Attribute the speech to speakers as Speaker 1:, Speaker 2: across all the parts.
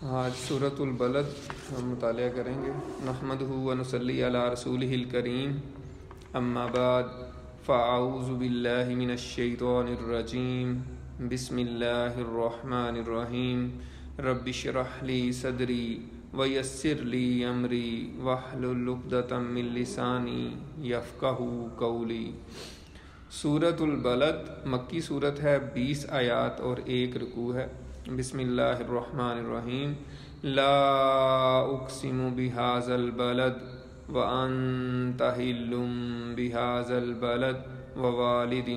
Speaker 1: آج سورۃ البلد ہم مطالعہ کریں گے۔ نحمدہ و نصلی علی رسولہ الکریم، اما بعد فاعوذ باللہ من الشیطان الرجیم، بسم اللہ الرحمن الرحیم۔ رب اشرح لی صدری ویسر لی امری واحلل عقدۃ من لسانی یفقہوا قولی۔ سورۃ البلد مکی صورت ہے، 20 آیات اور 1 رکوع ہے۔ بسم اللہ الرحمن الرحیم۔ لا اقسم بہذا البلد وانت حل بہذا البلد ووالد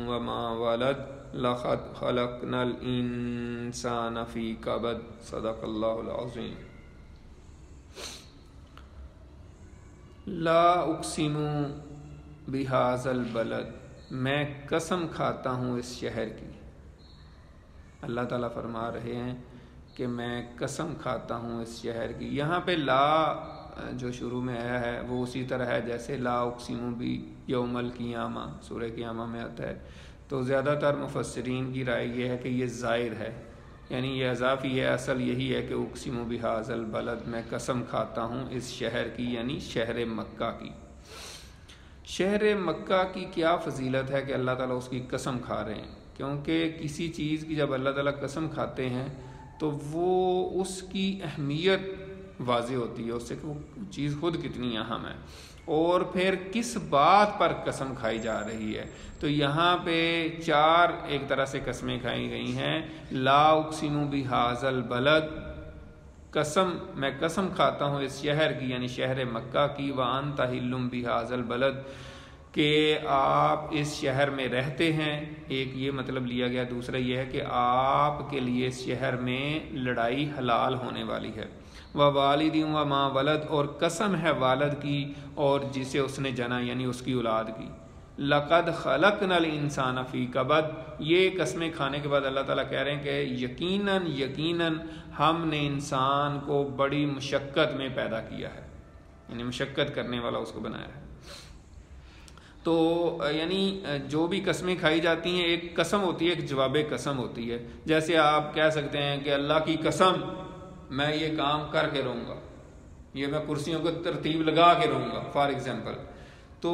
Speaker 1: وما ولد لقد خلقنا الانسان فی کبد۔ صدق اللہ العظیم۔ لا اقسم بہذا البلد، میں قسم کھاتا ہوں اس شہر کی۔ اللہ تعالیٰ فرما رہے ہیں کہ میں قسم کھاتا ہوں اس شہر کی۔ یہاں پہ لا جو شروع میں آیا ہے وہ اسی طرح ہے جیسے لا اقسم بھی یوم القیامہ سورہ قیامہ میں آتا ہے۔ تو زیادہ تر مفسرین کی رائے یہ ہے کہ یہ زائر ہے، یعنی یہ اضافی ہے۔ اصل یہی ہے کہ اقسم بہذا البلد، میں قسم کھاتا ہوں اس شہر کی، یعنی شہر مکہ کی۔ شہر مکہ کی کیا فضیلت ہے کہ اللہ تعالیٰ اس کی قسم کھا رہے ہیں؟ کیونکہ کسی چیز کی جب اللہ تعالیٰ قسم کھاتے ہیں تو وہ اس کی اہمیت واضح ہوتی ہے، اس سے کہ وہ چیز خود کتنی اہم ہے، اور پھر کس بات پر قسم کھائی جا رہی ہے۔ تو یہاں پہ 4 ایک طرح سے قسمیں کھائی گئی ہیں۔ لا اقسم بہذا البلد، قسم میں قسم کھاتا ہوں اس شہر کی، یعنی شہر مکہ کی۔ وانت حل بہذا البلد، کہ آپ اس شہر میں رہتے ہیں، ایک یہ مطلب لیا گیا۔ دوسرا یہ ہے کہ آپ کے لیے اس شہر میں لڑائی حلال ہونے والی ہے۔ ووالد وما ولد، اور قسم ہے والد کی اور جسے اس نے جنا، یعنی اس کی اولاد کی۔ لقد خلقنا الانسان فی کبد، یہ قسمیں کھانے کے بعد اللہ تعالیٰ کہہ رہے ہیں کہ یقیناً ہم نے انسان کو بڑی مشقت میں پیدا کیا ہے، یعنی مشقت کرنے والا اس کو بنایا ہے۔ تو یعنی جو بھی قسمیں کھائی جاتی ہیں، ایک قسم ہوتی ہے، ایک جواب قسم ہوتی ہے۔ جیسے آپ کہہ سکتے ہیں کہ اللہ کی قسم میں یہ کام کر کے رہوں گا، یہ میں کرسیوں کو ترتیب لگا کے رہوں گا، فار ایگزامپل۔ تو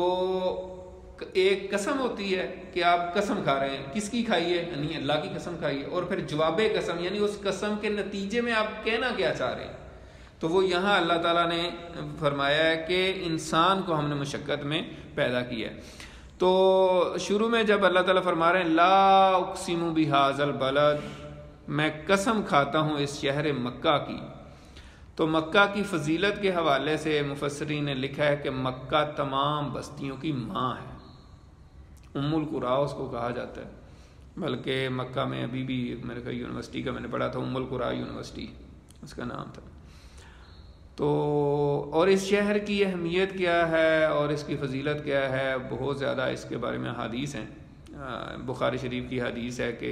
Speaker 1: ایک قسم ہوتی ہے کہ آپ قسم کھا رہے ہیں، کس کی کھائی ہے؟ نہیں، اللہ کی قسم کھائی ہے۔ اور پھر جواب قسم، یعنی اس قسم کے نتیجے میں آپ کہنا کیا چاہ رہے ہیں۔ تو وہ یہاں اللہ تعالیٰ نے فرمایا ہے کہ انسان کو ہم نے مشقت میں پیدا کیا ہے۔ تو شروع میں جب اللہ تعالیٰ فرما رہے ہیں لا اقسم بہذا البلد، میں قسم کھاتا ہوں اس شہر مکہ کی، تو مکہ کی فضیلت کے حوالے سے مفسرین نے لکھا ہے کہ مکہ تمام بستیوں کی ماں ہے، ام القریٰ اس کو کہا جاتا ہے۔ بلکہ مکہ میں ابھی بھی میرے خیال یونیورسٹی کا میں نے پڑھا تھا، ام القریٰ یونیورسٹی اس کا نام تھا۔ تو اور اس شہر کی اہمیت کیا ہے اور اس کی فضیلت کیا ہے، بہت زیادہ اس کے بارے میں حدیث ہیں۔ بخاری شریف کی حدیث ہے کہ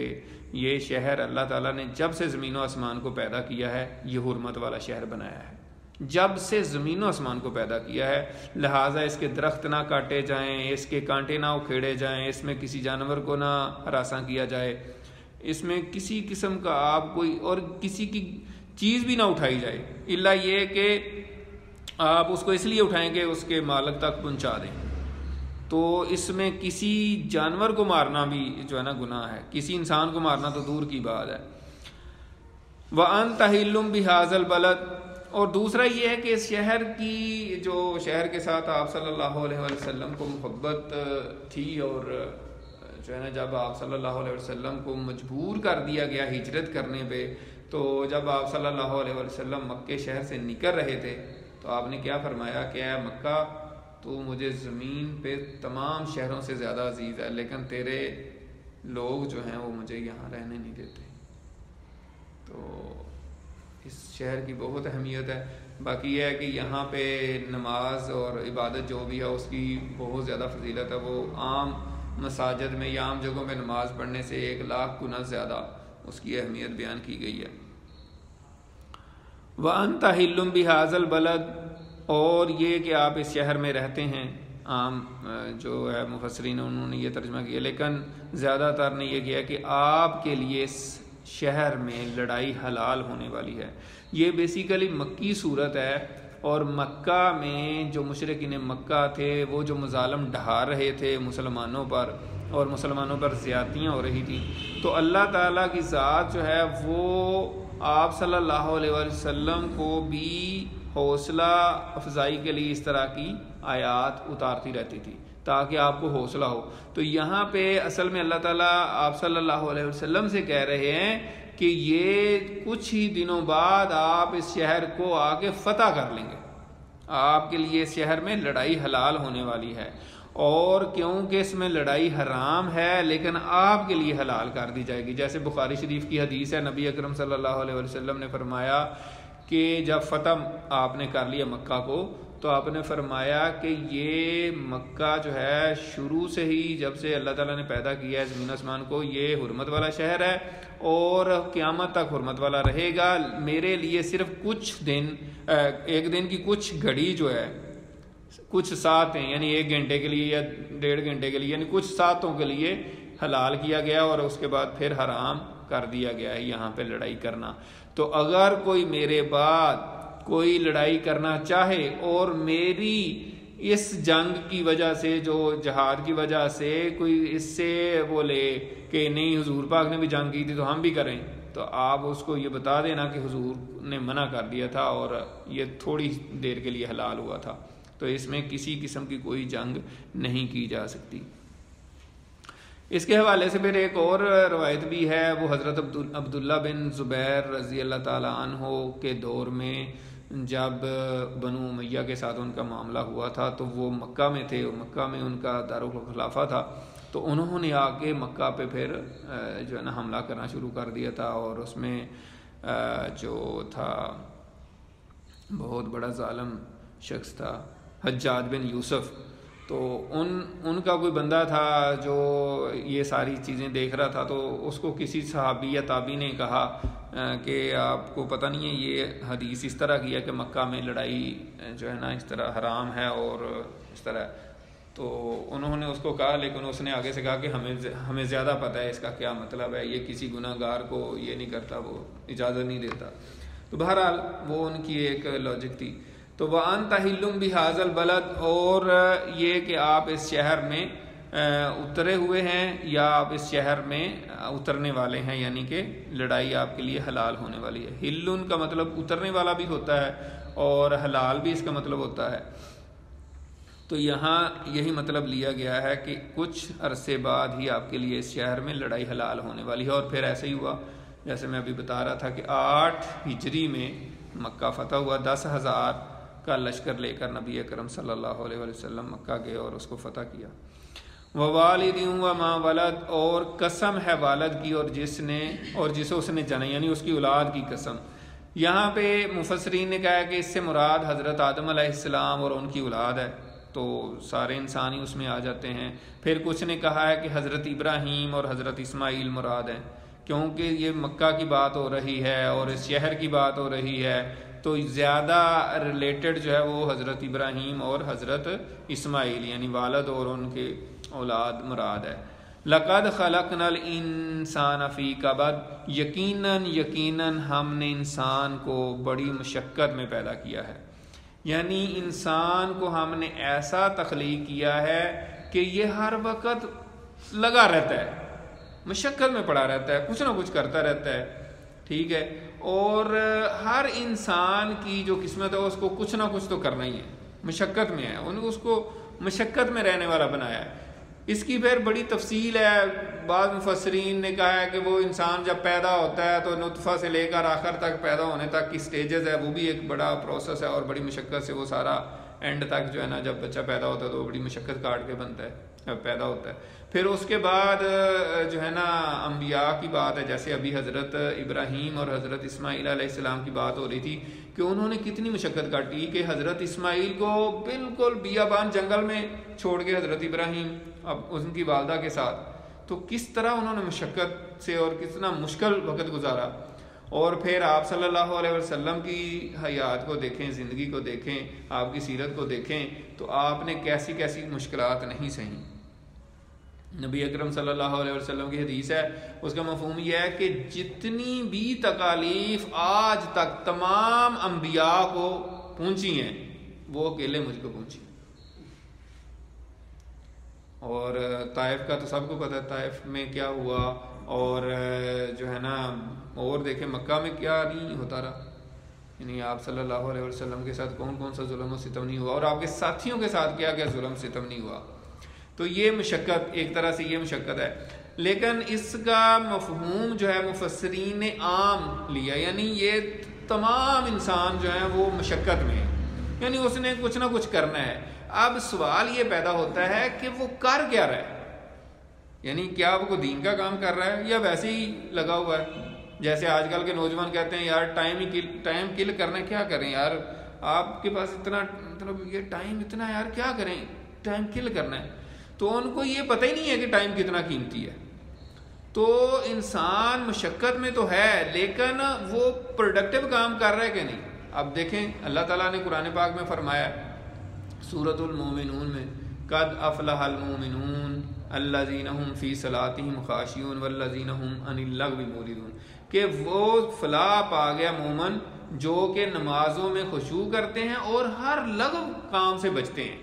Speaker 1: یہ شہر اللہ تعالیٰ نے جب سے زمین و آسمان کو پیدا کیا ہے، یہ حرمت والا شہر بنایا ہے۔ جب سے زمین و آسمان کو پیدا کیا ہے، لہٰذا اس کے درخت نہ کاٹے جائیں، اس کے کانٹے نہ اکھیڑے جائیں، اس میں کسی جانور کو نہ ہراساں کیا جائے، اس میں کسی قسم کا آپ کوئی اور کسی کی چیز بھی نہ اٹھائی جائے، الا یہ کہ آپ اس کو اس لیے اٹھائیں کہ اس کے مالک تک پہنچا دیں۔ تو اس میں کسی جانور کو مارنا بھی جو ہے نا گناہ ہے، کسی انسان کو مارنا تو دور کی بات ہے۔ وَأَنْتَ حِلٌّ بِهَذَا الْبَلَدِ، اور دوسرا یہ ہے کہ اس شہر کی جو شہر کے ساتھ آپ صلی اللہ علیہ وسلم کو محبت تھی، اور جو ہے نا جب آپ صلی اللہ علیہ وسلم کو مجبور کر دیا گیا ہجرت کرنے پہ، تو جب آپ صلی اللہ علیہ وسلم مکے شہر سے نکل رہے تھے تو آپ نے کیا فرمایا کہ اے مکہ، تو مجھے زمین پہ تمام شہروں سے زیادہ عزیز ہے، لیکن تیرے لوگ جو ہیں وہ مجھے یہاں رہنے نہیں دیتے۔ تو اس شہر کی بہت اہمیت ہے۔ باقی یہ ہے کہ یہاں پہ نماز اور عبادت جو بھی ہے اس کی بہت زیادہ فضیلت ہے۔ وہ عام مساجد میں یا عام جگہوں پہ نماز پڑھنے سے 1,00,000 گنا زیادہ اس کی اہمیت بیان کی گئی ہے۔ وَأَنْتَ حِلٌّ بِهَذَا الْبَلَدِ، اور یہ کہ آپ اس شہر میں رہتے ہیں۔ عام جو ہے مفسرین انہوں نے یہ ترجمہ کیا، لیکن زیادہ تر نے یہ کیا کہ آپ کے لیے شہر میں لڑائی حلال ہونے والی ہے۔ یہ بیسیکلی مکی صورت ہے، اور مکہ میں جو مشرکین مکہ تھے وہ جو مظالم ڈھا رہے تھے مسلمانوں پر اور مسلمانوں پر زیادتیاں ہو رہی تھیں، تو اللہ تعالیٰ کی ذات جو ہے وہ آپ صلی اللہ علیہ وسلم کو بھی حوصلہ افزائی کے لیے اس طرح کی آیات اتارتی رہتی تھی تاکہ آپ کو حوصلہ ہو۔ تو یہاں پہ اصل میں اللہ تعالیٰ آپ صلی اللہ علیہ وسلم سے کہہ رہے ہیں کہ یہ کچھ ہی دنوں بعد آپ اس شہر کو آ کے فتح کر لیں گے، آپ کے لیے اس شہر میں لڑائی حلال ہونے والی ہے، اور کیونکہ اس میں لڑائی حرام ہے لیکن آپ کے لیے حلال کر دی جائے گی۔ جیسے بخاری شریف کی حدیث ہے، نبی اکرم صلی اللہ علیہ وسلم نے فرمایا کہ جب فتح آپ نے کر لیا مکہ کو، تو آپ نے فرمایا کہ یہ مکہ جو ہے شروع سے ہی جب سے اللہ تعالیٰ نے پیدا کیا ہے زمین آسمان کو، یہ حرمت والا شہر ہے اور قیامت تک حرمت والا رہے گا۔ میرے لیے صرف کچھ دن، ایک دن کی کچھ گھڑی جو ہے، کچھ ساعتیں، یعنی 1 گھنٹے کے لیے یا 1.5 گھنٹے کے لیے، یعنی کچھ ساعتوں کے لیے حلال کیا گیا، اور اس کے بعد پھر حرام کر دیا گیا ہے یہاں پہ لڑائی کرنا۔ تو اگر کوئی میرے بعد کوئی لڑائی کرنا چاہے اور میری اس جنگ کی وجہ سے، جو جہاد کی وجہ سے کوئی اس سے بولے کہ نہیں حضور پاک نے بھی جنگ کی تھی تو ہم بھی کریں، تو آپ اس کو یہ بتا دینا کہ حضور نے منع کر دیا تھا اور یہ تھوڑی دیر کے لیے حلال ہوا تھا، تو اس میں کسی قسم کی کوئی جنگ نہیں کی جا سکتی۔ اس کے حوالے سے پھر ایک اور روایت بھی ہے، وہ حضرت عبداللہ بن زبیر رضی اللہ تعالیٰ عنہ کے دور میں جب بنو امیہ کے ساتھ ان کا معاملہ ہوا تھا تو وہ مکہ میں تھے، مکہ میں ان کا دارالخلافہ تھا، تو انہوں نے آ کے مکہ پہ پھر جو ہے نا حملہ کرنا شروع کر دیا تھا، اور اس میں جو تھا بہت بڑا ظالم شخص تھا حجاج بن یوسف، تو ان کا کوئی بندہ تھا جو یہ ساری چیزیں دیکھ رہا تھا، تو اس کو کسی صحابی یا تابعی نے کہا کہ آپ کو پتہ نہیں ہے یہ حدیث اس طرح کی ہے کہ مکہ میں لڑائی جو ہے نا اس طرح حرام ہے اور اس طرح، تو انہوں نے اس کو کہا، لیکن اس نے آگے سے کہا کہ ہمیں زیادہ پتہ ہے اس کا کیا مطلب ہے، یہ کسی گناہ گار کو یہ نہیں کرتا، وہ اجازت نہیں دیتا۔ تو بہرحال وہ ان کی ایک لاجک تھی۔ تو وَأَنْتَ حِلٌّ بِهَذَا الْبَلَدِ، اور یہ کہ آپ اس شہر میں اترے ہوئے ہیں یا آپ اس شہر میں اترنے والے ہیں، یعنی کہ لڑائی آپ کے لیے حلال ہونے والی ہے۔ حلٌ کا مطلب اترنے والا بھی ہوتا ہے اور حلال بھی اس کا مطلب ہوتا ہے، تو یہاں یہی مطلب لیا گیا ہے کہ کچھ عرصے بعد ہی آپ کے لیے اس شہر میں لڑائی حلال ہونے والی ہے۔ اور پھر ایسے ہی ہوا جیسے میں ابھی بتا رہا تھا کہ 8 ہجری میں مکہ فتح ہوا، 10,000 کا لشکر لے کر نبی اکرم صلی اللہ علیہ وسلم مکہ گئے اور اس کو فتح کیا۔ وَوَالِدٍ وَمَا وَلَدَ، اور قسم ہے والد کی اور جسے اس نے جنا، یعنی اس کی اولاد کی قسم۔ یہاں پہ مفسرین نے کہا ہے کہ اس سے مراد حضرت آدم علیہ السلام اور ان کی اولاد ہے، تو سارے انسان ہی اس میں آ جاتے ہیں۔ پھر کچھ نے کہا ہے کہ حضرت ابراہیم اور حضرت اسماعیل مراد ہیں، کیونکہ یہ مکہ کی بات ہو رہی ہے اور اس شہر کی بات ہو رہی ہے، تو زیادہ ریلیٹڈ جو ہے وہ حضرت ابراہیم اور حضرت اسماعیل یعنی والد اور ان کے اولاد مراد ہے۔ لَقَدْ خَلَقْنَا الْإِنسَانَ فِي كَبَدٍ، یقیناً ہم نے انسان کو بڑی مشقت میں پیدا کیا ہے، یعنی انسان کو ہم نے ایسا تخلیق کیا ہے کہ یہ ہر وقت لگا رہتا ہے، مشقت میں پڑا رہتا ہے، کچھ نہ کچھ کرتا رہتا ہے، ٹھیک ہے، اور ہر انسان کی جو قسمت ہے اس کو کچھ نہ کچھ تو کرنا ہی ہے، مشقت میں ہے، انہوں نے اس کو مشقت میں رہنے والا بنایا ہے۔ اس کی پھر بڑی تفصیل ہے، بعض مفسرین نے کہا ہے کہ وہ انسان جب پیدا ہوتا ہے تو نطفہ سے لے کر آخر تک پیدا ہونے تک کی سٹیجز ہے، وہ بھی ایک بڑا پروسیس ہے اور بڑی مشقت سے وہ سارا اینڈ تک جو ہے نا جب بچہ پیدا ہوتا ہے تو وہ بڑی مشقت کاٹ کے بنتا ہے، پیدا ہوتا ہے۔ پھر اس کے بعد جو ہے نا انبیاء کی بات ہے، جیسے ابھی حضرت ابراہیم اور حضرت اسماعیل علیہ السلام کی بات ہو رہی تھی کہ انہوں نے کتنی مشقت کاٹی کہ حضرت اسماعیل کو بالکل بیابان جنگل میں چھوڑ کے حضرت ابراہیم اب ان کی والدہ کے ساتھ، تو کس طرح انہوں نے مشقت سے اور کتنا مشکل وقت گزارا۔ اور پھر آپ صلی اللہ علیہ وسلم کی حیات کو دیکھیں، زندگی کو دیکھیں، آپ کی سیرت کو دیکھیں، تو آپ نے کیسی کیسی مشکلات نہیں سہیں۔ نبی اکرم صلی اللہ علیہ وسلم کی حدیث ہے، اس کا مفہوم یہ ہے کہ جتنی بھی تکالیف آج تک تمام انبیاء کو پہنچی ہیں وہ اکیلے مجھ کو پہنچی. اور طائف کا تو سب کو پتہ ہے طائف میں کیا ہوا، اور جو ہے نا اور دیکھیں مکہ میں کیا نہیں ہوتا رہا. یعنی آپ صلی اللہ علیہ وسلم کے ساتھ کون کون سا ظلم و ستم نہیں ہوا، اور آپ کے ساتھیوں کے ساتھ کیا کیا ظلم ستم نہیں ہوا. تو یہ مشقت، ایک طرح سے یہ مشقت ہے. لیکن اس کا مفہوم جو ہے مفسرین نے عام لیا، یعنی یہ تمام انسان جو ہیں وہ مشقت میں ہے، یعنی اس نے کچھ نہ کچھ کرنا ہے. اب سوال یہ پیدا ہوتا ہے کہ وہ کر کیا رہا ہے، یعنی کیا وہ دین کا کام کر رہا ہے یا ویسے ہی لگا ہوا ہے. جیسے آج کل کے نوجوان کہتے ہیں یار ٹائم کل کرنا ہے، کیا کریں یار، آپ کے پاس اتنا یہ ٹائم اتنا ہے یار، کیا کریں، ٹائم کل کرنا ہے. تو ان کو یہ پتہ ہی نہیں ہے کہ ٹائم کتنا قیمتی ہے. تو انسان مشقت میں تو ہے لیکن وہ پروڈکٹیو کام کر رہا ہے کہ نہیں. اب دیکھیں اللہ تعالیٰ نے قرآن پاک میں فرمایا سورۃ المومنون میں، قد افلح المومنون الذین هم فی صلاتهم خاشعون والذین هم عن اللغو معرضون، کہ وہ فلاح پا گیا مومن جو کہ نمازوں میں خشوع کرتے ہیں اور ہر لغو کام سے بچتے ہیں.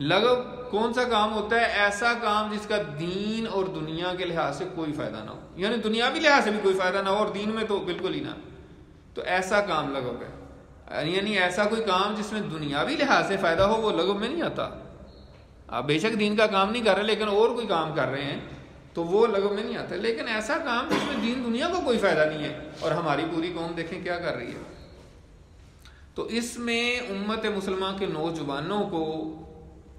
Speaker 1: لغو کون سا کام ہوتا ہے؟ ایسا کام جس کا دین اور دنیا کے لحاظ سے کوئی فائدہ نہ ہو، یعنی دنیاوی لحاظ سے بھی کوئی فائدہ نہ ہو اور دین میں تو بالکل ہی نہ. تو ایسا کام لغو ہے، یعنی ایسا کوئی کام جس میں دنیاوی لحاظ سے فائدہ ہو وہ لغو میں نہیں آتا. آپ بے شک دین کا کام نہیں کر رہے لیکن اور کوئی کام کر رہے ہیں تو وہ لغو میں نہیں آتا. لیکن ایسا کام جس میں دین دنیا کو کوئی فائدہ نہیں ہے، اور ہماری پوری قوم دیکھیں کیا کر رہی ہے. تو اس میں امت مسلمہ کے نوجوانوں کو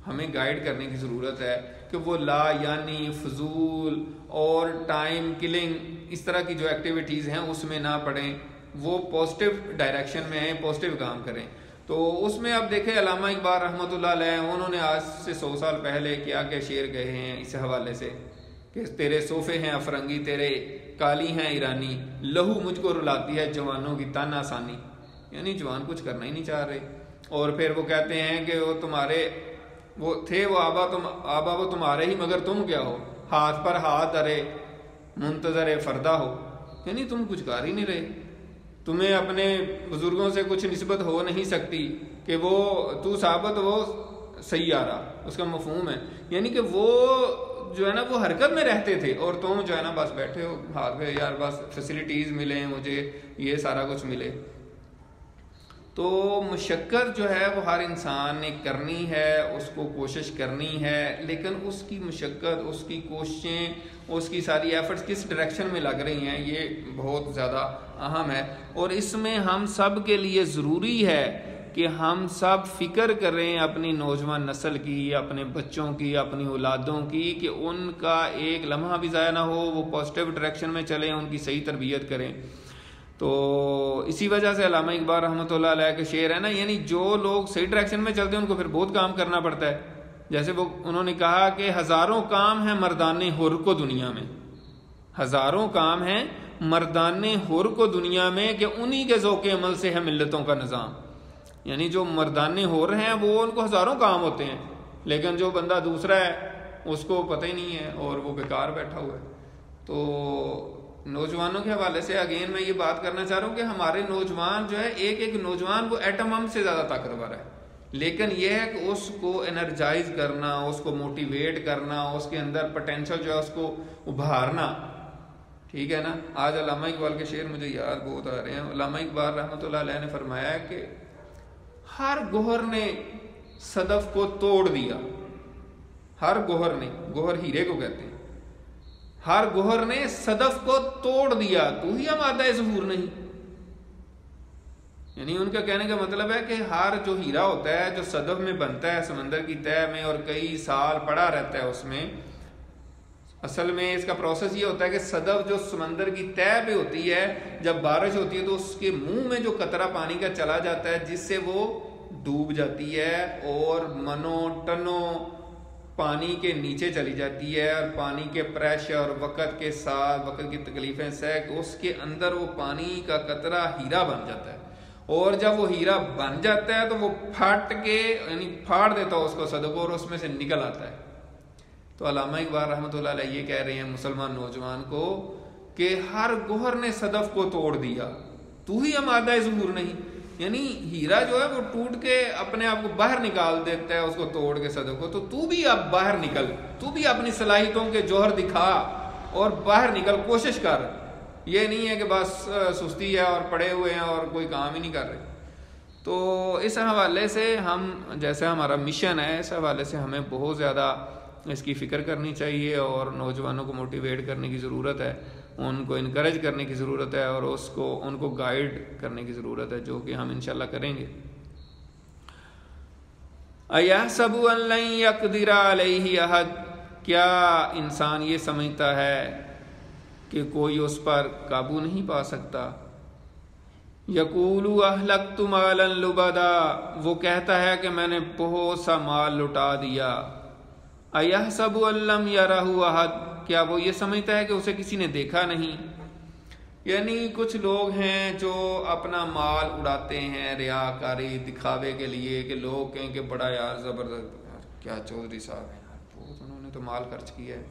Speaker 1: ہمیں گائیڈ کرنے کی ضرورت ہے کہ وہ لا یعنی فضول اور ٹائم کلنگ اس طرح کی جو ایکٹیویٹیز ہیں اس میں نہ پڑیں، وہ پازیٹیو ڈائریکشن میں ہیں، پازیٹیو کام کریں. تو اس میں اب دیکھیں علامہ اقبال رحمۃ اللہ علیہ انہوں نے آج سے 100 سال پہلے کیا کیا شعر کہے ہیں اس حوالے سے کہ تیرے صوفے ہیں افرنگی، تیرے کالی ہیں ایرانی، لہو مجھ کو رلاتی ہے جوانوں کی تن آسانی. یعنی جوان کچھ کرنا ہی نہیں چاہ رہے. اور پھر وہ کہتے ہیں کہ وہ تمہارے وہ تھے وہ آبا وہ تمہارے ہی مگر تم کیا ہو، ہاتھ پر ہاتھ دھرے منتظر فردہ ہو. یعنی تم کچھ کر ہی نہیں رہے، تمہیں اپنے بزرگوں سے کچھ نسبت ہو نہیں سکتی کہ وہ تو ثابت وہ سیارہ، اس کا مفہوم ہے یعنی کہ وہ جو ہے نا وہ حرکت میں رہتے تھے اور تم جو ہے نا بس بیٹھے ہو ہاتھ پہ، یار بس فیسلٹیز ملیں مجھے، یہ سارا کچھ ملے. تو مشقت جو ہے وہ ہر انسان نے کرنی ہے، اس کو کوشش کرنی ہے، لیکن اس کی مشقت، اس کی کوششیں، اس کی ساری ایفرٹس کس ڈائریکشن میں لگ رہی ہیں یہ بہت زیادہ اہم ہے. اور اس میں ہم سب کے لیے ضروری ہے کہ ہم سب فکر کریں اپنی نوجوان نسل کی، اپنے بچوں کی، اپنی اولادوں کی، کہ ان کا ایک لمحہ بھی ضائع نہ ہو، وہ پازیٹیو ڈائریکشن میں چلیں، ان کی صحیح تربیت کریں. تو اسی وجہ سے علامہ اقبال رحمۃ اللہ علیہ کے شعر ہے نا، یعنی جو لوگ صحیح ڈائریکشن میں چلتے ہیں ان کو پھر بہت کام کرنا پڑتا ہے. جیسے وہ انہوں نے کہا کہ ہزاروں کام ہیں مردان حر کو دنیا میں، ہزاروں کام ہیں مردان حر کو دنیا میں کہ انہی کے ذوق عمل سے ہے ملتوں کا نظام. یعنی جو مردان حر ہیں وہ ان کو ہزاروں کام ہوتے ہیں، لیکن جو بندہ دوسرا ہے اس کو پتہ ہی نہیں ہے اور وہ بیکار بیٹھا ہوا ہے. تو نوجوانوں کے حوالے سے اگین میں یہ بات کرنا چاہ رہا ہوں کہ ہمارے نوجوان جو ہے ایک نوجوان وہ ایٹم بم سے زیادہ طاقتور ہے، لیکن یہ ہے کہ اس کو انرجائز کرنا، اس کو موٹیویٹ کرنا، اس کے اندر پوٹینشل جو ہے اس کو ابھارنا. ٹھیک ہے نا. آج علامہ اقبال کے شعر مجھے یاد بہت آ رہے ہیں. علامہ اقبال رحمۃ اللہ علیہ نے فرمایا ہے کہ ہر گوہر نے صدف کو توڑ دیا، ہر گوہر نے، گوہر ہیرے کو کہتے ہیں، ہر گوہر نے صدف کو توڑ دیا تو ہی مادہ ظہور نہیں. یعنی ان کا کہنے کا مطلب ہے کہ ہر جو ہیرا ہوتا ہے جو صدف میں بنتا ہے سمندر کی تہہ میں اور کئی سال پڑا رہتا ہے اس میں، اصل میں اس کا پروسیس یہ ہوتا ہے کہ صدف جو سمندر کی تہہ پہ ہوتی ہے جب بارش ہوتی ہے تو اس کے منہ میں جو قطرہ پانی کا چلا جاتا ہے جس سے وہ ڈوب جاتی ہے اور منوں ٹنوں پانی کے نیچے چلی جاتی ہے، اور پانی کے پریشر وقت کے ساتھ وقت کی تکلیفیں سہ اس کے اندر وہ پانی کا قطرہ ہیرا بن جاتا ہے. اور جب وہ ہیرا بن جاتا ہے تو وہ پھٹ کے یعنی پھاڑ دیتا ہے اس کو صدف کو اور اس میں سے نکل آتا ہے. تو علامہ اقبال رحمۃ اللہ علیہ یہ کہہ رہے ہیں مسلمان نوجوان کو کہ ہر گوہر نے صدف کو توڑ دیا، تو ہی مادہ ظہور نہیں. یعنی ہیرا جو ہے وہ ٹوٹ کے اپنے آپ کو باہر نکال دیتا ہے، اس کو توڑ کے صدف کو. تو بھی اب باہر نکل، تو بھی اپنی صلاحیتوں کے جوہر دکھا اور باہر نکل، کوشش کر. یہ نہیں ہے کہ بس سستی ہے اور پڑے ہوئے ہیں اور کوئی کام ہی نہیں کر رہے. تو اس حوالے سے ہم، جیسے ہمارا مشن ہے، اس حوالے سے ہمیں بہت زیادہ اس کی فکر کرنی چاہیے اور نوجوانوں کو موٹیویٹ کرنے کی ضرورت ہے، ان کو انکریج کرنے کی ضرورت ہے اور ان کو گائیڈ کرنے کی ضرورت ہے، جو کہ ہم انشاءاللہ کریں گے. اَيَحْسَبُ أَن لَّن يَقْدِرَ عَلَيْهِ أَحَدٌ، کیا انسان یہ سمجھتا ہے کہ کوئی اس پر قابو نہیں پا سکتا. يَقُولُ أَهْلَكْتُ مَالًا لُبَدًا، وہ کہتا ہے کہ میں نے بہت سا مال لٹا دیا. اَيَحْسَبُ أَن لَّمْ يَرَهُ أَحَدٌ، کیا وہ یہ سمجھتا ہے کہ اسے کسی نے دیکھا نہیں. یعنی کچھ لوگ ہیں جو اپنا مال اڑاتے ہیں ریاکاری دکھاوے کے لیے، کہ لوگ کہیں کہ بڑا یار زبردست، کیا چودھری صاحب ہیں یار، بہت انہوں نے تو مال خرچ کیا ہے،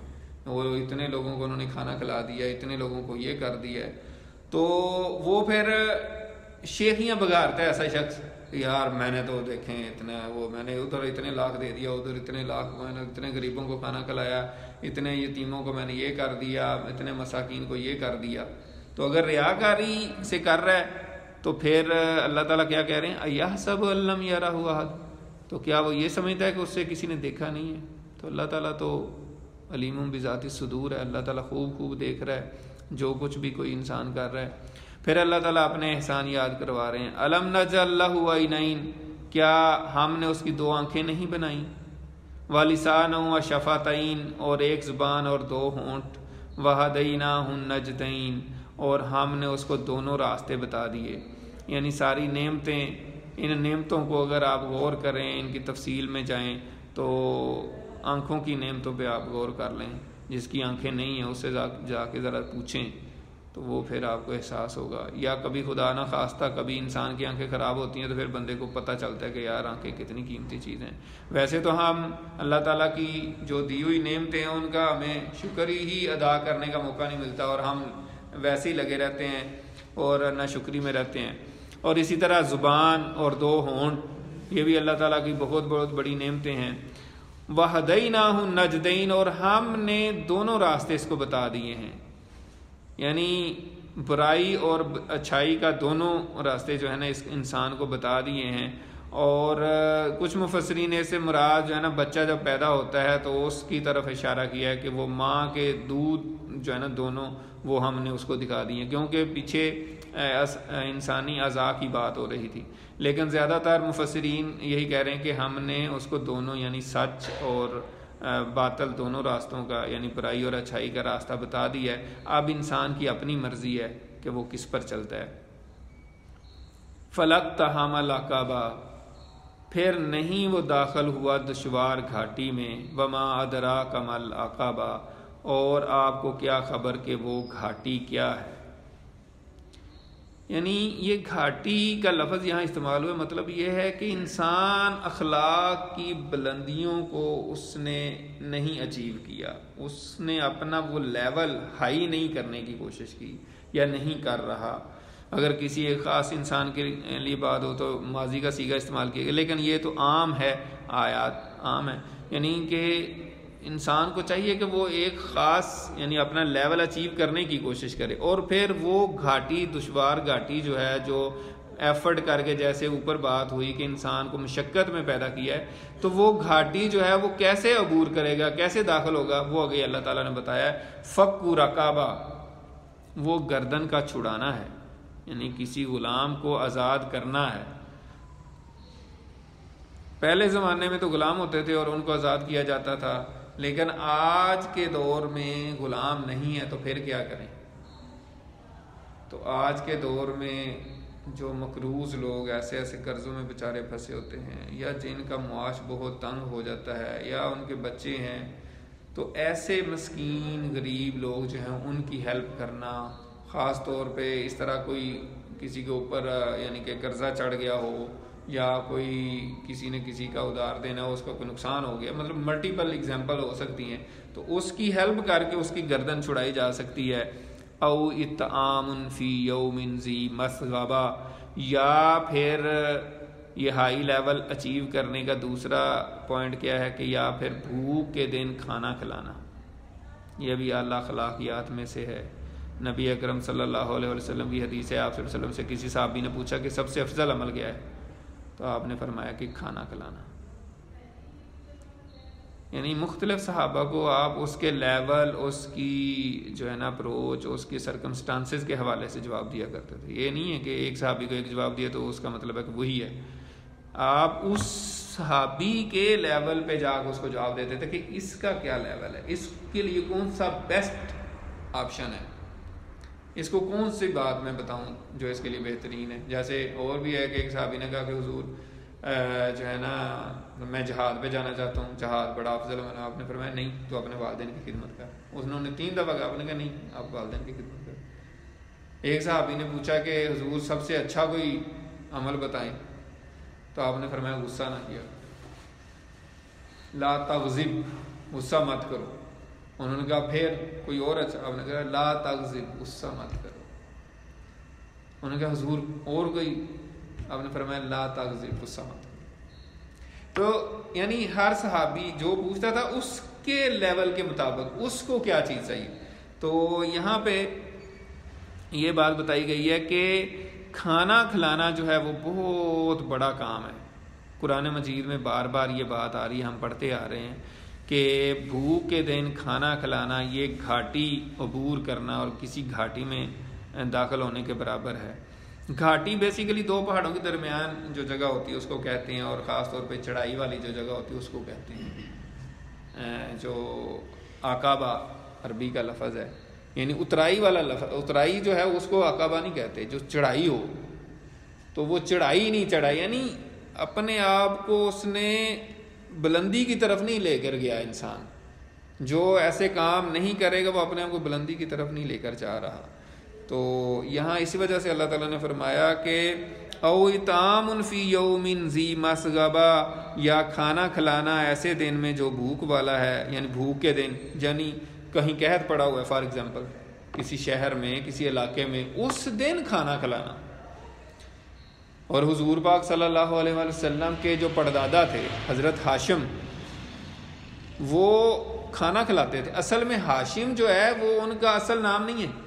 Speaker 1: وہ اتنے لوگوں کو انہوں نے کھانا کھلا دیا، اتنے لوگوں کو یہ کر دیا ہے. تو وہ پھر شیخیاں بگارتا ہے ایسا شخص، یار میں نے تو دیکھیں اتنا، وہ میں نے ادھر اتنے لاکھ دے دیا، ادھر اتنے لاکھ، میں نے اتنے غریبوں کو کھانا کھلایا، اتنے یتیموں کو میں نے یہ کر دیا، اتنے مساکین کو یہ کر دیا. تو اگر ریاکاری سے کر رہا ہے تو پھر اللہ تعالیٰ کیا کہہ رہے ہیں، اَيَحْسَبُ أَن لَّمْ يَرَهُ أَحَدٌ، تو کیا وہ یہ سمجھتا ہے کہ اس سے کسی نے دیکھا نہیں ہے. تو اللہ تعالیٰ تو علیم بذات الصدور ہے، اللہ تعالیٰ خوب دیکھ رہا ہے جو کچھ بھی کوئی انسان کر رہا ہے. پھر اللہ تعالیٰ اپنے احسان یاد کروا رہے ہیں. أَلَمْ نَجْعَل لَّهُ عَيْنَيْنِ، کیا ہم نے اس کی 2 آنکھیں نہیں بنائیں. وَلِسَانًا وَشَفَتَيْنِ، اور ایک زبان اور 2 ہونٹ. وَهَدَيْنَاهُ النَّجْدَيْنِ، اور ہم نے اس کو دونوں راستے بتا دیے. یعنی ساری نعمتیں، ان نعمتوں کو اگر آپ غور کریں، ان کی تفصیل میں جائیں تو آنکھوں کی نعمتوں پہ آپ غور کر لیں. جس کی آنکھیں نہیں ہیں اس سے جا کے ذرا پوچھیں تو وہ پھر آپ کو احساس ہوگا. یا کبھی خدا نہ خواستہ کبھی انسان کی آنکھیں خراب ہوتی ہیں تو پھر بندے کو پتہ چلتا ہے کہ یار آنکھیں کتنی قیمتی چیز ہیں. ویسے تو ہم اللہ تعالیٰ کی جو دی ہوئی نعمتیں ہیں ان کا ہمیں شکر ہی ادا کرنے کا موقع نہیں ملتا، اور ہم ویسے ہی لگے رہتے ہیں اور ناشکری میں رہتے ہیں. اور اسی طرح زبان اور 2 ہونٹ، یہ بھی اللہ تعالیٰ کی بہت بڑی نعمتیں ہیں. وَهَدَيْنَاهُ النَّجْدَيْنِ، اور ہم نے دونوں راستے اس کو بتا دیے ہیں. یعنی برائی اور اچھائی کا دونوں راستے جو ہے نا اس انسان کو بتا دیے ہیں. اور کچھ مفسرین سے مراد جو ہے نا بچہ جب پیدا ہوتا ہے تو اس کی طرف اشارہ کیا ہے کہ وہ ماں کے دودھ جو ہے نا دونوں وہ ہم نے اس کو دکھا دیے، کیونکہ پیچھے انسانی اعضاء کی بات ہو رہی تھی. لیکن زیادہ تر مفسرین یہی کہہ رہے ہیں کہ ہم نے اس کو دونوں یعنی سچ اور باطل دونوں راستوں کا، یعنی برائی اور اچھائی کا راستہ بتا دیا ہے. اب انسان کی اپنی مرضی ہے کہ وہ کس پر چلتا ہے. فَلَقْتَحَمَ الْعَقَبَةَ، پھر نہیں وہ داخل ہوا دشوار گھاٹی میں. وَمَا أَدْرَاكَ مَا الْعَقَبَةُ، اور آپ کو کیا خبر کہ وہ گھاٹی کیا ہے. یعنی یہ گھاٹی کا لفظ یہاں استعمال ہوا، مطلب یہ ہے کہ انسان اخلاق کی بلندیوں کو اس نے نہیں اچیو کیا، اس نے اپنا وہ لیول ہائی نہیں کرنے کی کوشش کی یا نہیں کر رہا. اگر کسی ایک خاص انسان کے لیے بات ہو تو ماضی کا صیغہ استعمال کیا گیا، لیکن یہ تو عام ہے، آیات عام ہے. یعنی کہ انسان کو چاہیے کہ وہ ایک خاص یعنی اپنا لیول اچیو کرنے کی کوشش کرے، اور پھر وہ گھاٹی، دشوار گھاٹی جو ہے، جو ایفرٹ کر کے، جیسے اوپر بات ہوئی کہ انسان کو مشقت میں پیدا کیا ہے، تو وہ گھاٹی جو ہے وہ کیسے عبور کرے گا، کیسے داخل ہوگا، وہ آگے اللہ تعالیٰ نے بتایا ہے. فَكُّ رَقَبَةٍ، وہ گردن کا چھڑانا ہے، یعنی کسی غلام کو آزاد کرنا ہے. پہلے زمانے میں تو غلام ہوتے تھے اور ان کو آزاد کیا جاتا تھا، لیکن آج کے دور میں غلام نہیں ہے تو پھر کیا کریں. تو آج کے دور میں جو مقروض لوگ ایسے قرضوں میں بیچارے پھنسے ہوتے ہیں، یا جن کا معاش بہت تنگ ہو جاتا ہے، یا ان کے بچے ہیں، تو ایسے مسکین غریب لوگ جو ہیں ان کی ہیلپ کرنا، خاص طور پہ اس طرح کوئی کسی کے اوپر یعنی کہ قرضہ چڑھ گیا ہو یا کوئی کسی نے کسی کا ادار دینا ہو، اس کا کوئی نقصان ہو گیا، مطلب ملٹیپل اگزامپل ہو سکتی ہیں، تو اس کی ہیلپ کر کے اس کی گردن چھڑائی جا سکتی ہے۔ او اطعام فی یوم ذی مسغبہ، یا پھر یہ ہائی لیول اچیو کرنے کا دوسرا پوائنٹ کیا ہے کہ یا پھر بھوک کے دن کھانا کھلانا، یہ بھی اعلیٰ اخلاقیات میں سے ہے۔ نبی اکرم صلی اللہ علیہ وسلم کی حدیث ہے، آپ صلی اللہ علیہ وسلم سے کسی صحابی نے پوچھا کہ سب سے افضل عمل کیا ہے، تو آپ نے فرمایا کہ کھانا کھلانا۔ یعنی مختلف صحابہ کو آپ اس کے لیول، اس کی جو ہے نا اپروچ، اس کے سرکمسٹانسز کے حوالے سے جواب دیا کرتے تھے۔ یہ نہیں ہے کہ ایک صحابی کو ایک جواب دیا تو اس کا مطلب ہے کہ وہی ہے، آپ اس صحابی کے لیول پہ جا کے اس کو جواب دیتے تھے کہ اس کا کیا لیول ہے، اس کے لیے کون سا بیسٹ آپشن ہے، اس کو کون سی بات میں بتاؤں جو اس کے لیے بہترین ہے۔ جیسے اور بھی ہے کہ ایک صحابی نے کہا کہ حضور جو ہے نا میں جہاد پہ جانا چاہتا ہوں، جہاد بڑا افضل ہے۔ آپ نے فرمایا نہیں تو اپنے والدین کی خدمت کر۔ انہوں نے 3 دفعہ کہا، آپ نے کہا نہیں آپ والدین کی خدمت کر۔ ایک صحابی نے پوچھا کہ حضور سب سے اچھا کوئی عمل بتائیں، تو آپ نے فرمایا غصہ نہ کیا، لا تغضب، غصہ مت کرو۔ انہوں نے کہا پھر کوئی اور اچھا، آپ نے کہا لا تغضب، غصہ مت کرو۔ انہوں نے کہا حضور اور کوئی، آپ نے فرمایا لا تغضب، غصہ مت کرو۔ تو یعنی ہر صحابی جو پوچھتا تھا اس کے لیول کے مطابق اس کو کیا چیز چاہیے۔ تو یہاں پہ یہ بات بتائی گئی ہے کہ کھانا کھلانا جو ہے وہ بہت بڑا کام ہے۔ قرآن مجید میں بار بار یہ بات آ رہی ہے، ہم پڑھتے آ رہے ہیں کہ بھوک کے دن کھانا کھلانا یہ گھاٹی عبور کرنا اور کسی گھاٹی میں داخل ہونے کے برابر ہے۔ گھاٹی بیسیکلی 2 پہاڑوں کے درمیان جو جگہ ہوتی ہے اس کو کہتے ہیں، اور خاص طور پہ چڑھائی والی جو جگہ ہوتی ہے اس کو کہتے ہیں، جو عقبہ عربی کا لفظ ہے، یعنی اترائی والا لفظ۔ اترائی جو ہے اس کو عقبہ نہیں کہتے، جو چڑھائی ہو تو وہ چڑھائی نہیں چڑھا، یعنی اپنے آپ کو اس نے بلندی کی طرف نہیں لے کر گیا۔ انسان جو ایسے کام نہیں کرے گا وہ اپنے آپ کو بلندی کی طرف نہیں لے کر جا رہا۔ تو یہاں اسی وجہ سے اللہ تعالیٰ نے فرمایا کہ او اطعام فی یوم ذی مسغبہ، یا کھانا کھلانا ایسے دن میں جو بھوک والا ہے، یعنی بھوک کے دن، یعنی کہیں قحط پڑا ہوا ہے فار ایگزامپل کسی شہر میں، کسی علاقے میں، اس دن کھانا کھلانا۔ اور حضور پاک صلی اللہ علیہ وسلم کے جو پردادا تھے حضرت ہاشم، وہ کھانا کھلاتے تھے۔ اصل میں ہاشم جو ہے وہ ان کا اصل نام نہیں ہے۔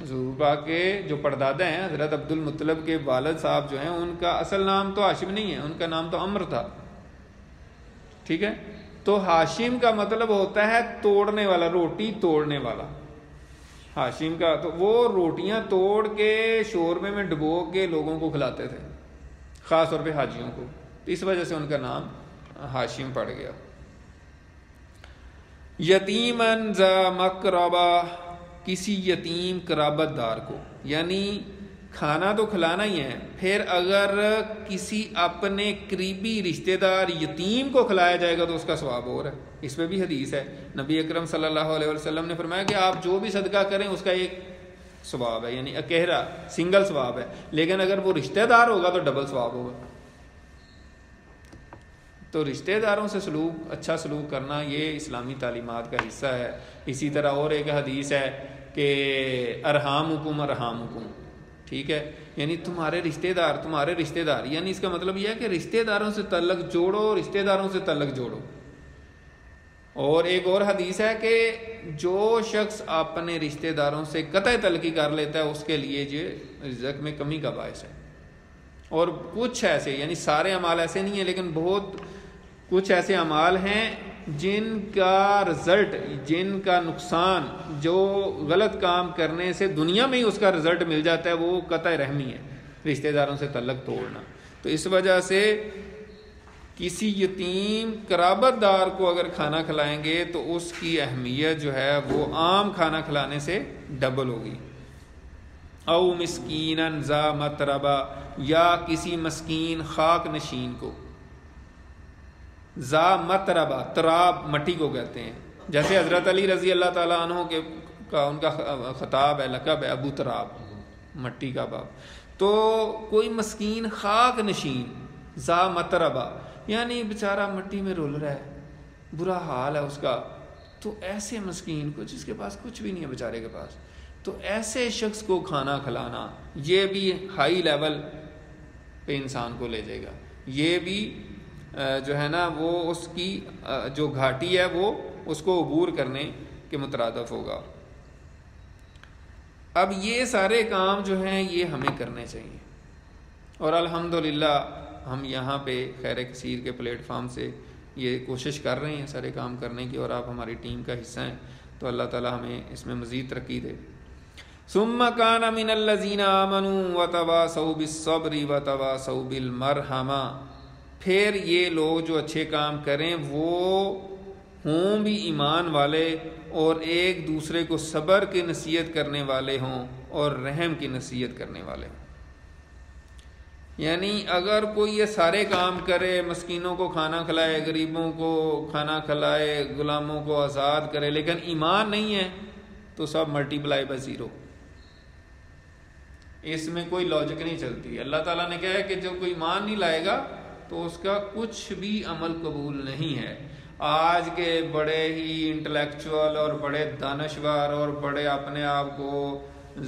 Speaker 1: حضور پاک کے جو پردادا ہیں حضرت عبد المطلب کے والد صاحب جو ہیں، ان کا اصل نام تو ہاشم نہیں ہے، ان کا نام تو عمر تھا، ٹھیک ہے۔ تو ہاشم کا مطلب ہوتا ہے توڑنے والا، روٹی توڑنے والا۔ ہاشم کا تو وہ روٹیاں توڑ کے شوربے میں ڈبو کے لوگوں کو کھلاتے تھے، خاص طور پہ حاجیوں کو، اس وجہ سے ان کا نام ہاشم پڑ گیا۔ یتیمن ذا مقربہ، کسی یتیم قرابت دار کو، یعنی کھانا تو کھلانا ہی ہے، پھر اگر کسی اپنے قریبی رشتہ دار یتیم کو کھلایا جائے گا تو اس کا ثواب اور ہے۔ اس پہ بھی حدیث ہے، نبی اکرم صلی اللہ علیہ وسلم نے فرمایا کہ آپ جو بھی صدقہ کریں اس کا ایک ثواب ہے، یعنی اکیرا سنگل ثواب ہے، لیکن اگر وہ رشتہ دار ہوگا تو ڈبل ثواب ہوگا۔ تو رشتہ داروں سے سلوک، اچھا سلوک کرنا یہ اسلامی تعلیمات کا حصہ ہے۔ اسی طرح اور ایک حدیث ہے کہ ارحامکم ارحامکم، ٹھیک ہے، یعنی تمہارے رشتہ دار، یعنی اس کا مطلب یہ ہے کہ رشتہ داروں سے تعلق جوڑو، رشتہ داروں سے تعلق جوڑو۔ اور ایک اور حدیث ہے کہ جو شخص اپنے رشتہ داروں سے قطع تعلقی کر لیتا ہے اس کے لیے یہ رزق میں کمی کا باعث ہے۔ اور کچھ ایسے، یعنی سارے اعمال ایسے نہیں ہیں، لیکن بہت کچھ ایسے اعمال ہیں جن کا رزلٹ، جن کا نقصان، جو غلط کام کرنے سے دنیا میں ہی اس کا رزلٹ مل جاتا ہے، وہ قطع رحمی ہے، رشتہ داروں سے تعلق توڑنا۔ تو اس وجہ سے کسی یتیم قرابت دار کو اگر کھانا کھلائیں گے تو اس کی اہمیت جو ہے وہ عام کھانا کھلانے سے ڈبل ہوگی۔ او مسکینن ذا متربہ، یا کسی مسکین خاک نشین کو، ذا متربہ، تراب مٹی کو کہتے ہیں، جیسے حضرت علی رضی اللہ تعالیٰ عنہ کا ان کا خطاب ہے، لقب ہے ابو تراب، مٹی کا باپ. تو کوئی مسکین خاک نشین ذا متربہ یعنی بیچارہ مٹی میں رول رہا ہے, برا حال ہے اس کا, تو ایسے مسکین کو جس کے پاس کچھ بھی نہیں ہے بیچارے کے پاس, تو ایسے شخص کو کھانا کھلانا یہ بھی ہائی لیول پہ انسان کو لے جائے گا. یہ بھی جو ہے نا وہ اس کی جو گھاٹی ہے وہ اس کو عبور کرنے کے مترادف ہوگا. اب یہ سارے کام جو ہیں یہ ہمیں کرنے چاہیے, اور الحمدللہ ہم یہاں پہ خیر کثیر کے پلیٹ فارم سے یہ کوشش کر رہے ہیں سارے کام کرنے کی, اور آپ ہماری ٹیم کا حصہ ہیں, تو اللہ تعالی ہمیں اس میں مزید ترقی دے. ثم كان من الذين آمنوا وتواصوا بالصبر وتواصوا بالمرحمہ, پھر یہ لوگ جو اچھے کام کریں وہ ہوں بھی ایمان والے اور ایک دوسرے کو صبر کی نصیحت کرنے والے ہوں اور رحم کی نصیحت کرنے والے ہوں. یعنی اگر کوئی یہ سارے کام کرے, مسکینوں کو کھانا کھلائے, غریبوں کو کھانا کھلائے, غلاموں کو آزاد کرے, لیکن ایمان نہیں ہے, تو سب ملٹی پلائی بائی زیرو. اس میں کوئی لاجک نہیں چلتی. اللہ تعالیٰ نے کہا ہے کہ جو کوئی ایمان نہیں لائے گا تو اس کا کچھ بھی عمل قبول نہیں ہے. آج کے بڑے ہی انٹلیکچوئل اور بڑے دانشور اور بڑے اپنے آپ کو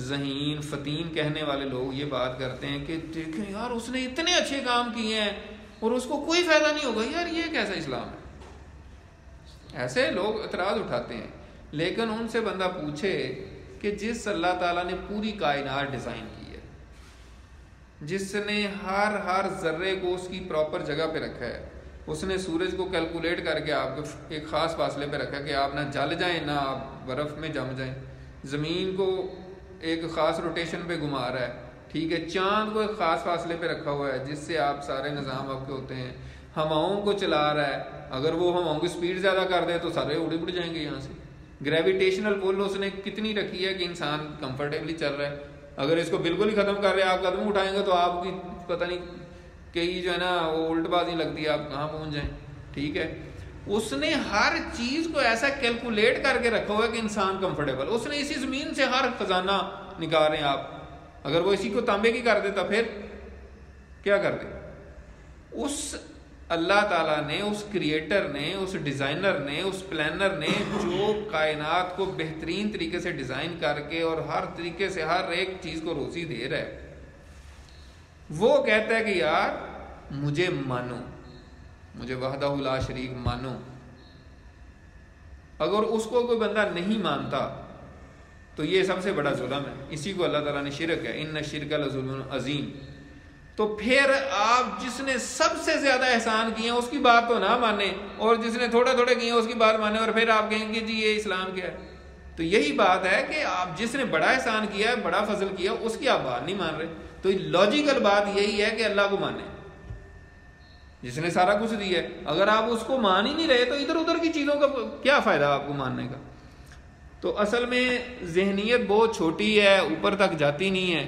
Speaker 1: ذہین فتین کہنے والے لوگ یہ بات کرتے ہیں کہ دیکھیں یار اس نے اتنے اچھے کام کیے ہیں اور اس کو کوئی فائدہ نہیں ہوگا. یار یہ کیسا اسلام ہے؟ ایسے لوگ اعتراض اٹھاتے ہیں. لیکن ان سے بندہ پوچھے کہ جس اللہ تعالیٰ نے پوری کائنات ڈیزائن کی ہے, جس نے ہر ذرے کو اس کی پراپر جگہ پہ رکھا ہے, اس نے سورج کو کیلکولیٹ کر کے آپ کو ایک خاص فاصلے پہ رکھا کہ آپ نہ جل جائیں نہ آپ برف میں جم جائیں, زمین کو ایک خاص روٹیشن پہ گھما رہا ہے, ٹھیک ہے, چاند کو ایک خاص فاصلے پہ رکھا ہوا ہے جس سے آپ سارے نظام آپ کے ہوتے ہیں, ہواؤں کو چلا رہا ہے, اگر وہ ہواؤں کی سپیڈ زیادہ کر دے تو سارے اڑ جائیں گے یہاں سے. گریویٹیشنل پول اس نے کتنی رکھی ہے کہ انسان کمفرٹیبلی چل رہا ہے, اگر اس کو بالکل ہی ختم کر رہے ہیں, آپ قدم اٹھائیں گے تو آپ کی پتہ نہیں کئی جو ہے نا وہ الٹ بازی لگتی ہے, آپ کہاں پہنچ جائیں. ٹھیک ہے, اس نے ہر چیز کو ایسا کیلکولیٹ کر کے رکھا ہوا ہے کہ انسان کمفرٹیبل. اس نے اسی زمین سے ہر خزانہ نکال رہے ہیں آپ, اگر وہ اسی کو تانبے کی کر دیتا پھر کیا کر دے. اس اللہ تعالیٰ نے, اس کریٹر نے, اس ڈیزائنر نے, اس پلانر نے جو کائنات کو بہترین طریقے سے ڈیزائن کر کے اور ہر طریقے سے ہر ایک چیز کو روزی دے رہا ہے, وہ کہتا ہے کہ یار مجھے مانو, مجھے وحدہ لا شریک مانو. اگر اس کو کوئی بندہ نہیں مانتا تو یہ سب سے بڑا ظلم ہے. اسی کو اللہ تعالیٰ نے شرک ہے, ان الشرک لظلم عظیم. تو پھر آپ جس نے سب سے زیادہ احسان کیے ہیں اس کی بات تو نہ مانیں, اور جس نے تھوڑے تھوڑے کیے ہیں اس کی بات مانیں, اور پھر آپ کہیں گے جی یہ اسلام کیا ہے. تو یہی بات ہے کہ آپ جس نے بڑا احسان کیا ہے, بڑا فضل کیا, اس کی آپ بات نہیں مان رہے. تو لاجیکل بات یہی ہے کہ اللہ کو مانیں جس نے سارا کچھ دیا ہے. اگر آپ اس کو مان ہی نہیں رہے تو ادھر ادھر کی چیزوں کا کیا فائدہ آپ کو ماننے کا. تو اصل میں ذہنیت بہت چھوٹی ہے, اوپر تک جاتی نہیں ہے,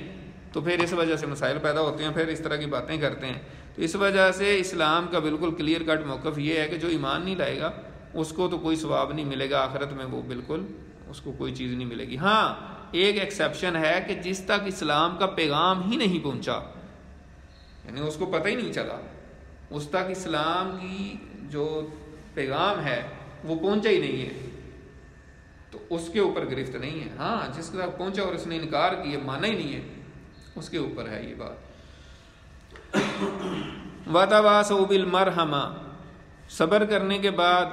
Speaker 1: تو پھر اس وجہ سے مسائل پیدا ہوتے ہیں, پھر اس طرح کی باتیں کرتے ہیں. تو اس وجہ سے اسلام کا بالکل کلیئر کٹ موقف یہ ہے کہ جو ایمان نہیں لائے گا اس کو تو کوئی ثواب نہیں ملے گا آخرت میں, وہ بالکل اس کو کوئی چیز نہیں ملے گی. ہاں ایک ایکسیپشن ہے کہ جس تک اسلام کا پیغام ہی نہیں پہنچا, یعنی اس کو پتہ ہی نہیں چلا, اس تک اسلام کی جو پیغام ہے وہ پہنچا ہی نہیں ہے, تو اس کے اوپر گرفت نہیں ہے. ہاں جس کے تک پہنچا اور اس نے انکار کیا, مانا ہی نہیں ہے, اس کے اوپر ہے یہ بات. وَتَوَاصَوْا بِالْمَرْحَمَةِ, صبر کرنے کے بعد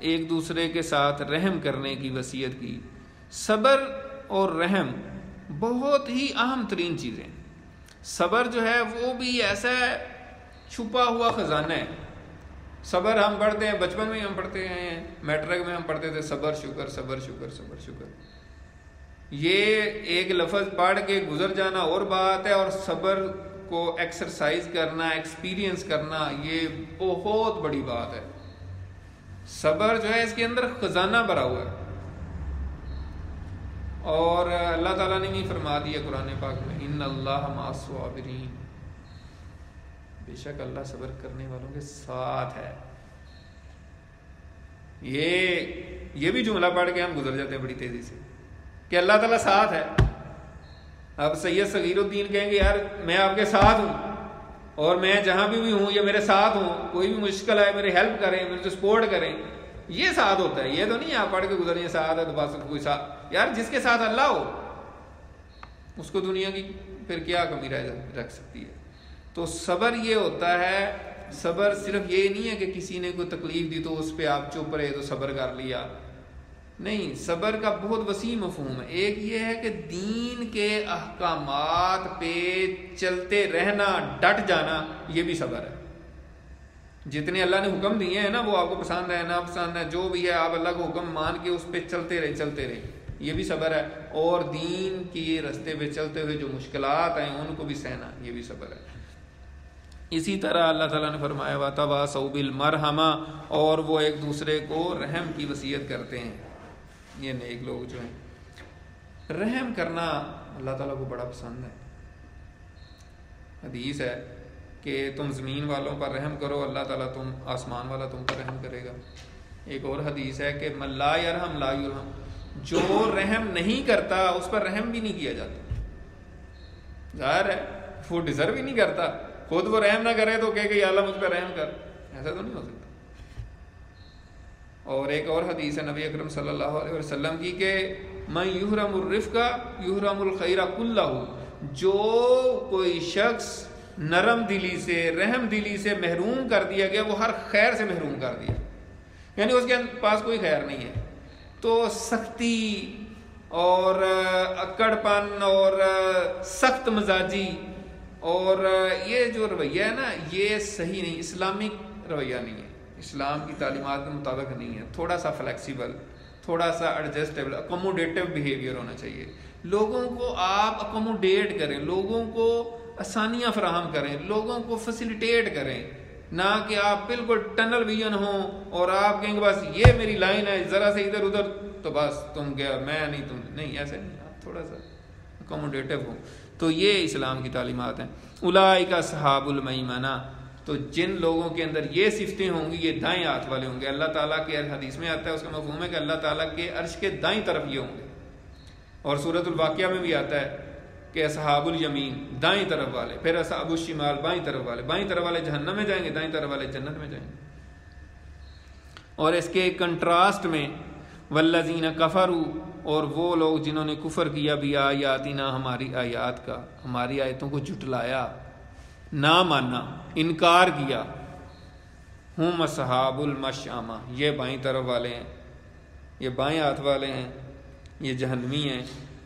Speaker 1: ایک دوسرے کے ساتھ رحم کرنے کی وصیت کی. صبر اور رحم بہت ہی اہم ترین چیزیں. صبر جو ہے وہ بھی ایسا چھپا ہوا خزانہ ہے. صبر ہم پڑھتے ہیں, بچپن میں ہم پڑھتے ہیں, میٹرک میں ہم پڑھتے تھے صبر شکر صبر شکر صبر شکر. یہ ایک لفظ پڑھ کے گزر جانا اور بات ہے, اور صبر کو ایکسرسائز کرنا, ایکسپیرینس کرنا, یہ بہت بڑی بات ہے. صبر جو ہے اس کے اندر خزانہ بھرا ہوا ہے, اور اللہ تعالیٰ نے بھی فرما دیا قرآن پاک میں, ان اللہ مع الصابرین, بے شک اللہ صبر کرنے والوں کے ساتھ ہے. یہ بھی جملہ پڑھ کے ہم گزر جاتے ہیں بڑی تیزی سے کہ اللہ تعالیٰ ساتھ ہے. اب سید صغیر الدین کہیں گے یار میں آپ کے ساتھ ہوں اور میں جہاں بھی ہوں یا میرے ساتھ ہوں، کوئی بھی مشکل ہے میری ہیلپ کریں، میرے سپورٹ کریں، یہ ساتھ ہوتا ہے. یہ تو نہیں آپ پڑھ کے گزریں ساتھ ہے تو بس کوئی ساتھ. یار جس کے ساتھ اللہ ہو اس کو دنیا کی پھر کیا کمی رکھ سکتی ہے. تو صبر یہ ہوتا ہے، صبر صرف یہ نہیں ہے کہ کسی نے کوئی تکلیف دی تو اس پہ آپ چپ رہے تو صبر کر لیا. نہیں، صبر کا بہت وسیع مفہوم ہے. ایک یہ ہے کہ دین کے احکامات پہ چلتے رہنا، ڈٹ جانا، یہ بھی صبر ہے. جتنے اللہ نے حکم دیے ہیں نا، وہ آپ کو پسند ہے نہ پسند ہے جو بھی ہے، آپ اللہ کو حکم مان کے اس پہ چلتے رہے، یہ بھی صبر ہے. اور دین کی رستے پہ چلتے ہوئے جو مشکلات ہیں ان کو بھی سہنا، یہ بھی صبر ہے. اسی طرح اللہ تعالیٰ نے فرمایا وَتَوَاصَوْا بِالْمَرْحَمَةِ، اور وہ ایک دوسرے کو رحم کی وصیت کرتے ہیں. یہ نیک لوگ جو ہیں، رحم کرنا اللہ تعالیٰ کو بڑا پسند ہے. حدیث ہے کہ تم زمین والوں پر رحم کرو، اللہ تعالیٰ آسمان والا تم پر رحم کرے گا. ایک اور حدیث ہے کہ من لا یرحم لا یرحم، جو رحم نہیں کرتا اس پر رحم بھی نہیں کیا جاتا. ظاہر ہے وہ ڈیزرو ہی نہیں کرتا، خود وہ رحم نہ کرے تو کہ یا اللہ مجھ پہ رحم کر، ایسا تو نہیں ہو سکتا. اور ایک اور حدیث ہے نبی اکرم صلی اللہ علیہ وسلم کی کہ من یحرم الرفق یحرم الخیر کلہ، جو کوئی شخص نرم دلی سے، رحم دلی سے محروم کر دیا گیا، وہ ہر خیر سے محروم کر دیا، یعنی اس کے پاس کوئی خیر نہیں ہے. تو سختی اور اکڑ پن اور سخت مزاجی اور یہ جو رویہ ہے نا، یہ صحیح نہیں، اسلامک رویہ نہیں ہے، اسلام کی تعلیمات کے مطابق نہیں ہے. تھوڑا سا فلیکسیبل، تھوڑا سا ایڈجسٹیبل، اکوموڈیٹو بیہیویئر ہونا چاہیے. لوگوں کو آپ اکوموڈیٹ کریں، لوگوں کو آسانیاں فراہم کریں، لوگوں کو فیسیلیٹیٹ کریں، نہ کہ آپ بالکل ٹنل ویژن ہوں اور آپ کہیں گے بس یہ میری لائن ہے، ذرا سے ادھر ادھر تو بس تم گیا، میں نہیں تم نہیں، ایسے نہیں. آپ تھوڑا سا اکوموڈیٹو ہوں. تو یہ اسلام کی تعلیمات ہیں. اولئک اصحاب المیمنہ، تو جن لوگوں کے اندر یہ صفتیں ہوں گی یہ دائیں ہاتھ والے ہوں گے. اللہ تعالیٰ کے حدیث میں آتا ہے، اس کا مفہوم ہے کہ اللہ تعالیٰ کے عرش کے دائیں طرف یہ ہوں گے. اور سورۃ الواقعہ میں بھی آتا ہے کہ اصحاب الیمین دائیں طرف والے، پھر اصحاب الشمال بائیں طرف والے. بائیں طرف والے جہنم میں جائیں گے، دائیں طرف والے جنت میں جائیں گے. اور اس کے کنٹراسٹ میں والذین کفروا، اور وہ لوگ جنہوں نے کفر کیا بھی آیاتنا، ہماری آیات کا، ہماری آیتوں کو جھٹلایا، نہ مانا، انکار کیا. ہم اصحاب المشأمہ، یہ بائیں طرف والے ہیں، یہ بائیں ہاتھ والے ہیں، یہ جہنمی ہیں.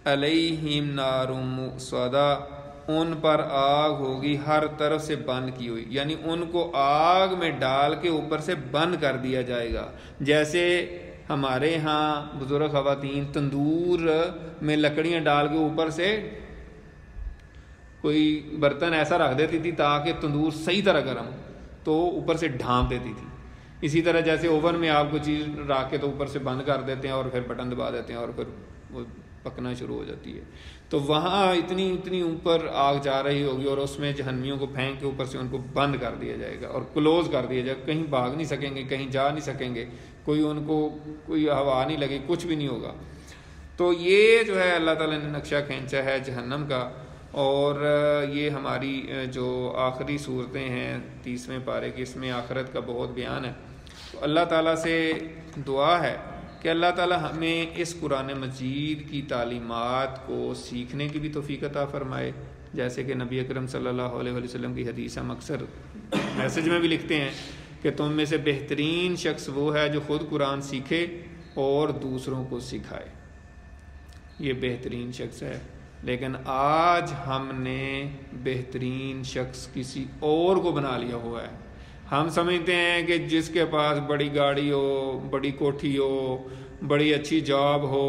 Speaker 1: علیہم نار مؤصدہ، ان پر آگ ہوگی ہر طرف سے بند کی ہوئی، یعنی ان کو آگ میں ڈال کے اوپر سے بند کر دیا جائے گا. جیسے ہمارے ہاں بزرگ خواتین تندور میں لکڑیاں ڈال کے اوپر سے کوئی برتن ایسا رکھ دیتی تھی تاکہ تندور صحیح طرح گرم تو اوپر سے ڈھانپ دیتی تھی. اسی طرح جیسے اوون میں آپ کو چیز رکھ کے تو اوپر سے بند کر دیتے ہیں اور پھر بٹن دبا دیتے ہیں اور پھر وہ پکنا شروع ہو جاتی ہے. تو وہاں اتنی اوپر آگ جا رہی ہوگی اور اس میں جہنمیوں کو پھینک کے اوپر سے ان کو بند کر دیا جائے گا اور کلوز کر دیا جائے گا. کہیں بھاگ نہیں سکیں گے، کہیں جا نہیں سکیں گے، کوئی ان کو کوئی ہوا نہیں لگے، کچھ بھی نہیں ہوگا. تو یہ جو ہے اللہ تعالیٰ نے نقشہ کھینچا ہے جہنم کا. اور یہ ہماری جو آخری صورتیں ہیں 30ویں پارے کی، اس میں آخرت کا بہت بیان ہے. تو اللہ تعالیٰ سے دعا ہے کہ اللہ تعالیٰ ہمیں اس قرآن مجید کی تعلیمات کو سیکھنے کی بھی توفیق عطا فرمائے. جیسے کہ نبی اکرم صلی اللہ علیہ وسلم کی حدیث ہم اکثر میسج میں بھی لکھتے ہیں کہ تم میں سے بہترین شخص وہ ہے جو خود قرآن سیکھے اور دوسروں کو سکھائے. یہ بہترین شخص ہے. لیکن آج ہم نے بہترین شخص کسی اور کو بنا لیا ہوا ہے. ہم سمجھتے ہیں کہ جس کے پاس بڑی گاڑی ہو، بڑی کوٹھی ہو، بڑی اچھی جاب ہو،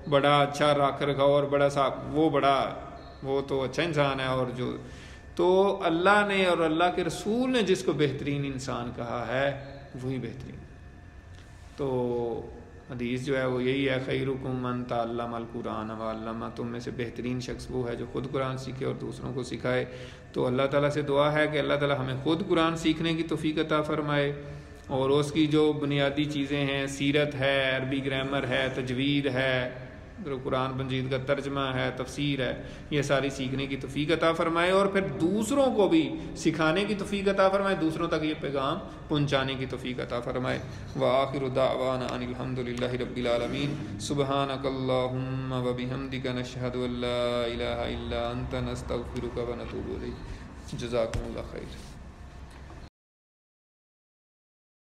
Speaker 1: بڑا اچھا رکھ رکھاؤ اور بڑا صاحب، وہ تو اچھا انسان ہے. اور جو تو اللہ نے اور اللہ کے رسول نے جس کو بہترین انسان کہا ہے وہی بہترین. تو حدیث جو ہے وہ یہی ہے، خیرکم من تعلم القرآن وعلمہ، تم میں سے بہترین شخص وہ ہے جو خود قرآن سیکھے اور دوسروں کو سکھائے. تو اللہ تعالیٰ سے دعا ہے کہ اللہ تعالیٰ ہمیں خود قرآن سیکھنے کی توفیق عطا فرمائے اور اس کی جو بنیادی چیزیں ہیں، سیرت ہے، عربی گرامر ہے، تجوید ہے، جو قرآن مجید کا ترجمہ ہے، تفسیر ہے، یہ ساری سیکھنے کی توفیق عطا فرمائے، اور پھر دوسروں کو بھی سکھانے کی توفیق عطا فرمائے، دوسروں تک یہ پیغام پہنچانے کی توفیق عطا فرمائے۔ وآخر دعوانا ان الحمد للہ رب العالمین۔ سبحانک اللہم وبحمدک نشہد ان لا الہ الا انت نستغفرک ونتوب الیک۔ جزاکم اللہ خیر۔